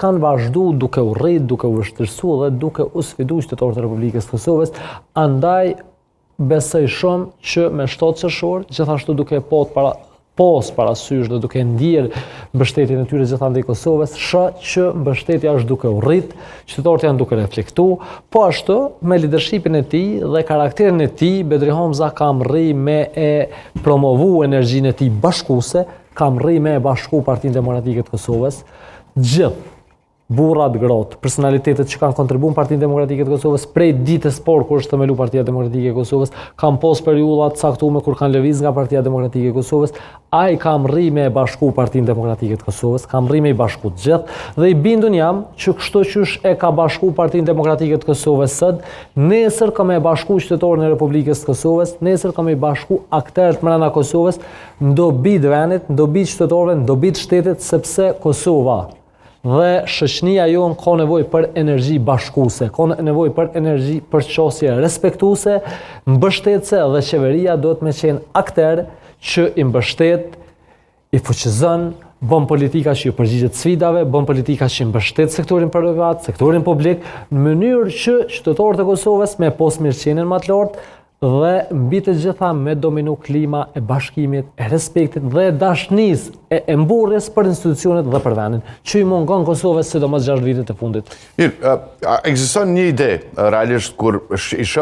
kanë vazhdu duke u rrit, duke u vështirësu dhe duke u sfidu qytetarët e Republikës së Kosovës. Andaj besoj shumë që me 7 qershor, gjithashtu duke pos parasysh dhe duke ndjerë mbështetjen e tyre gjithandej Kosovës, që mbështetja është duke u rrit, qytetarët janë duke reflektu, po ashtu me leadershipin e tij dhe karakterin e tij, Bedri Hamza kam rri me e promovu energjinë e tij bashkuese, kam rri me e bashku Partinë Demokratike të Kosovës, gjithë burrat, gratë, personalitetet që kanë kontribuar në Partinë Demokratike të Kosovës prej ditës parë kur është themeluar Partia Demokratike e Kosovës, kam pas periudha të caktuara kur kanë lëviz nga Partia Demokratike e Kosovës, ai kam rri me e bashku Partinë Demokratike të Kosovës, kam rri me i bashku të gjithë dhe i bindun jam që kështu qysh e ka bashku Partinë Demokratike të Kosovës sot, nesër kam e bashku qytetarën e Republikës të Kosovës, nesër kam e bashku aktorët brenda Kosovës, ndobi të vendit, ndobi qytetarëve, ndobi të shtetit, sepse Kosova dhe shoqënia jonë ka nevojë për energji bashkuese, ka nevojë për energji përqosje respektuese, mbështetëse dhe qeveria duhet me qenë aktor që i mbështet, i fuqizon, bën politika që i përgjigjet sfidave, bën politika që i mbështet sektorin privat, sektorin publik, në mënyrë që qytetarët e Kosovës me pas mirëqenien më të lartë dhe mbi të gjitha me dominu klima e bashkimit, e respektit dhe dashnisë e mburrjes për institucionet dhe për vendin, që i mungon Kosovës sidomos 6 vitet e fundit. Mirë, ekziston një ide realisht kur i shohim